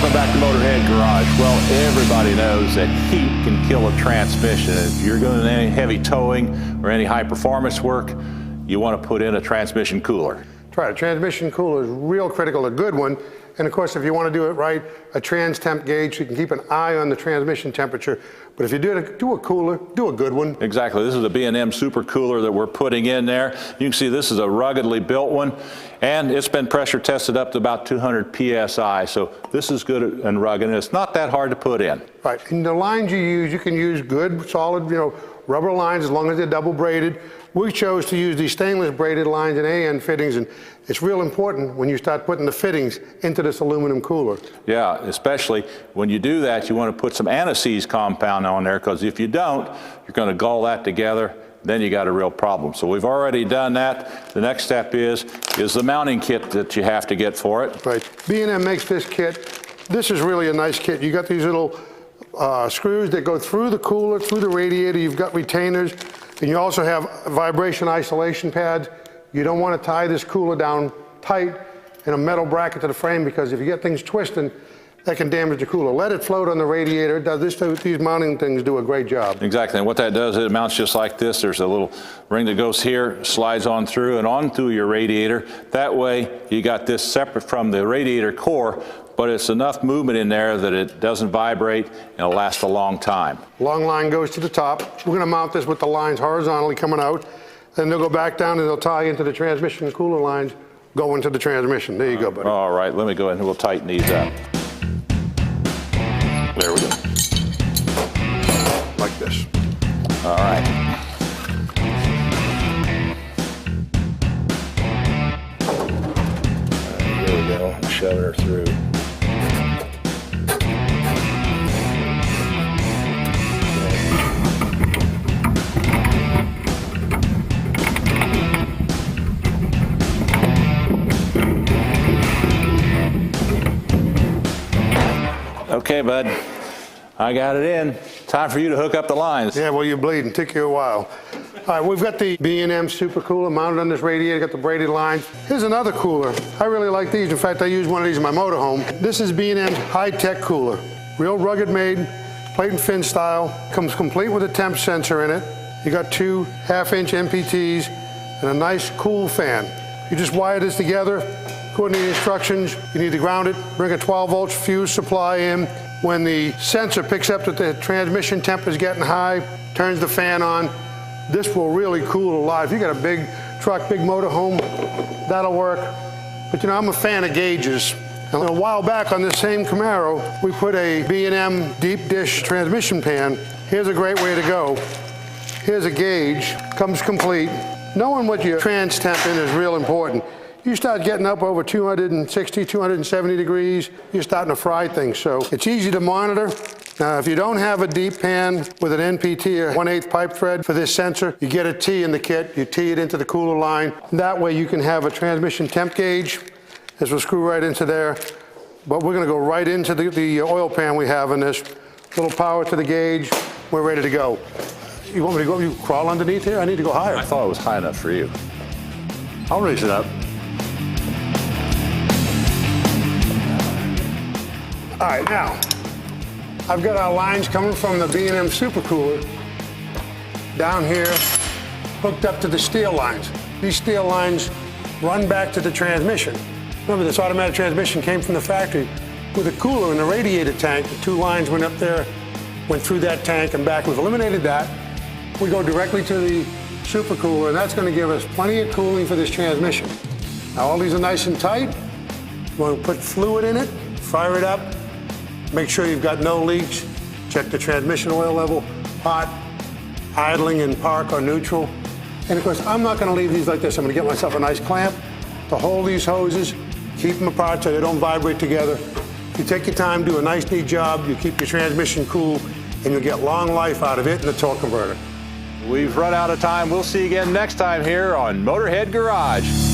Welcome back to Motorhead Garage. Well, everybody knows that heat can kill a transmission. If you're doing any heavy towing or any high performance work, you want to put in a transmission cooler. That's right, a transmission cooler is real critical, a good one. And of course, if you want to do it right, a trans temp gauge, so you can keep an eye on the transmission temperature. But if you do a cooler, do a good one. Exactly. This is a B&M super cooler that we're putting in there. You can see this is a ruggedly built one, and it's been pressure tested up to about 200 PSI. So this is good and rugged, and it's not that hard to put in. Right. And the lines you can use good, solid, rubber lines as long as they're double braided. We chose to use these stainless braided lines and AN fittings, and it's real important when you start putting the fittings into this aluminum cooler. Yeah, especially when you do that, you want to put some anti-seize compound on there, because if you don't, you're going to gall that together, then you got a real problem. So we've already done that. The next step is the mounting kit that you have to get for it. Right. B&M makes this kit. This is really a nice kit. You got these little screws that go through the cooler, through the radiator. You've got retainers, and you also have vibration isolation pads. You don't want to tie this cooler down tight in a metal bracket to the frame, because if you get things twisting, that can damage the cooler. Let it float on the radiator. It does this. These mounting things do a great job. Exactly, and what that does is it mounts just like this. There's a little ring that goes here, slides on through and on through your radiator. That way, you got this separate from the radiator core, but it's enough movement in there that it doesn't vibrate and it'll last a long time. Long line goes to the top. We're going to mount this with the lines horizontally coming out. Then they'll go back down and they'll tie into the transmission cooler lines, go into the transmission. There you go, buddy. All right, let me go ahead and we'll tighten these up. There we go. Like this. All right. There we go, shoving her through. Okay, bud, I got it in. Time for you to hook up the lines. Yeah, well, you're bleeding. Took you a while. All right, we've got the B&M super cooler mounted on this radiator, got the braided lines. Here's another cooler. I really like these. In fact, I use one of these in my motorhome. This is B&M's high-tech cooler. Real rugged made, plate and fin style. Comes complete with a temp sensor in it. You got 2 half-inch MPTs and a nice cool fan. You just wire this together. According to the instructions, you need to ground it, bring a 12-volt fuse supply in. When the sensor picks up that the transmission temp is getting high, turns the fan on, this will really cool a lot. If you got a big truck, big motorhome, that'll work. But I'm a fan of gauges. And a while back on this same Camaro, we put a B&M deep dish transmission pan. Here's a great way to go. Here's a gauge, comes complete. Knowing what your trans temp in is real important. You start getting up over 260, 270 degrees, you're starting to fry things. So it's easy to monitor. Now, if you don't have a deep pan with an NPT or 1/8 pipe thread for this sensor, you get a T in the kit, you T it into the cooler line. That way you can have a transmission temp gauge. This will screw right into there. But we're gonna go right into the oil pan we have in this. Little power to the gauge, we're ready to go. You want me to go, you crawl underneath here? I need to go higher. I thought it was high enough for you. I'll raise it up. All right, now, I've got our lines coming from the B&M super cooler down here, hooked up to the steel lines. These steel lines run back to the transmission. Remember, this automatic transmission came from the factory with a cooler in the radiator tank. The 2 lines went up there, went through that tank and back. We've eliminated that. We go directly to the super cooler, and that's going to give us plenty of cooling for this transmission. Now, all these are nice and tight. We're going to put fluid in it, fire it up. Make sure you've got no leaks. Check the transmission oil level, hot, idling in park or neutral. And of course, I'm not going to leave these like this. I'm going to get myself a nice clamp to hold these hoses, keep them apart so they don't vibrate together. You take your time, do a nice, neat job. You keep your transmission cool, and you'll get long life out of it and the torque converter. We've run out of time. We'll see you again next time here on Motorhead Garage.